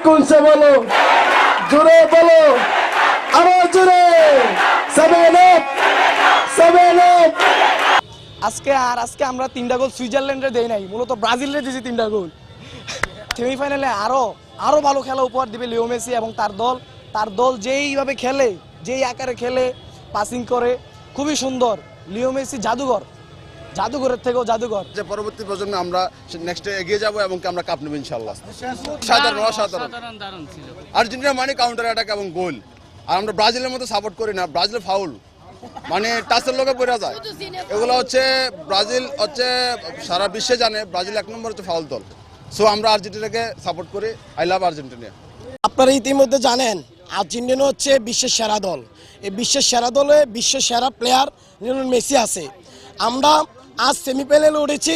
सुकून से बोलो, जुड़े बोलो, आरो जुड़े, सेवन अप। আজকে আমরা 3টা গোল সুইজারল্যান্ডে দেই নাই, মূলত ব্রাজিলে দিয়েছি 3টা গোল। সেমিফাইনালে আরো ভালো খেলা উপহার দিবে লিও মেসি এবং তার দল যেইভাবে খেলে, যেই আকারে খেলে, পাসিং করে, খুবই সুন্দর। লিও মেসি জাদুঘরের থেকেও জাদুঘর। যে পরবর্তী প্রজন্মে আমরা নেক্সটে এগিয়ে যাব এবং আমরা কাপ নেব ইনশাআল্লাহ। অসাধারণ ছিল। আর্জেন্টিনা মানে কাউন্টার অ্যাটাক এবং গোল। আর আমরা ব্রাজিলের মতো সাপোর্ট করি না, ব্রাজিলের ফাউল মানে টাচের লোকে পড়ে যায়। এগুলো হচ্ছে ব্রাজিল হচ্ছে সারা বিশ্বে জানে ব্রাজিল 1 নম্বর হচ্ছে ফাউল দল। সো আমরা আর্জেন্টিনাকে সাপোর্ট করি। I love Argentina. আপনারা ইতিমধ্যে জানেন আর্জেন্টিনা হচ্ছে বিশ্বের সেরা দল। এই বিশ্বের সেরা দলে বিশ্বের সেরা প্লেয়ার লিওনেল মেসি আছে। আমরা আজ সেমিফাইনালে উঠেছি।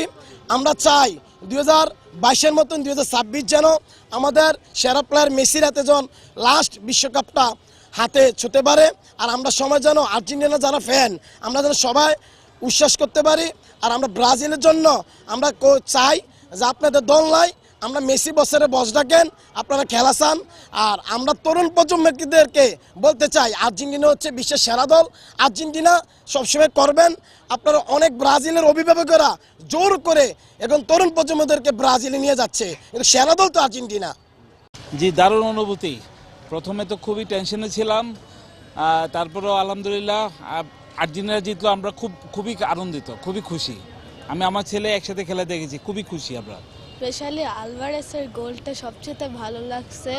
আমরা চাই 2022-এর মতন 2026 যেন আমাদের সেরা প্লেয়ার মেসির হাতে যেন লাস্ট বিশ্বকাপটা হাতে ছুঁতে পারে। আর আমরা সবাই যেন আর্জেন্টিনা যারা ফ্যান আমরা যেন সবাই উচ্ছ্বাস করতে পারি। আর আমরা ব্রাজিলের জন্য আমরা চাই যে আপনাদের দল নাই, আমরা মেসি বছরে বস ডাকেন, আপনারা খেলা চান। আর আমরা তরুণ প্রজন্মদেরকে বলতে চাই আর্জেন্টিনা হচ্ছে বিশ্বের সেরা দল। আর্জেন্টিনা সবসময় করবেন। আপনারা অনেক ব্রাজিলের অভিভাবকেরা জোর করে এখন তরুণ প্রজন্মদেরকে ব্রাজিলে নিয়ে যাচ্ছে, কিন্তু সেরা দল তো আর্জেন্টিনা। জি, দারুণ অনুভূতি। প্রথমে তো খুবই টেনশনে ছিলাম, তারপরেও আলহামদুলিল্লাহ আর্জেন্টিনা জিতলো। আমরা খুবই আনন্দিত, খুবই খুশি। আমি আমার ছেলে একসাথে খেলা দেখেছি, খুবই খুশি আমরা। স্পেশালি আলভারেসের গোলটা সবচেয়ে ভালো লাগছে।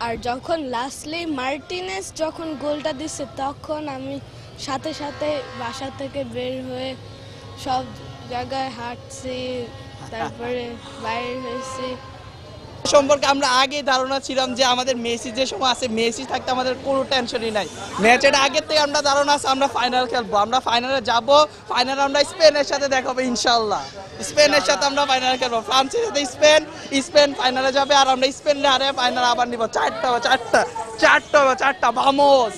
আর যখন লাস্টলি মার্টিনেস যখন গোলটা দিচ্ছে তখন আমি সাথে সাথে বাসা থেকে বের হয়ে সব জায়গায় হাঁটছি, তারপরে বাইরে হয়েছি। সম্পর্কে আমরা আগে ধারণা ছিলাম যে আমাদের মেসি যে সময় আছে, মেসি থাকতে আমাদের কোনো টেনশনই নাই। ম্যাচের আগের থেকে আমরা ধারণা আছে আমরা ফাইনাল খেলবো, আমরা ফাইনালে যাব। ফাইনালে আমরা স্পেনের সাথে দেখাবো ইনশাল্লাহ। স্পেনের সাথে আমরা ফাইনাল খেলবো, ফ্রান্সের সাথে স্পেন ফাইনালে যাবে। আর আমরা স্পেনে হারে ফাইনাল আবার নিব। চারটা ভামোস।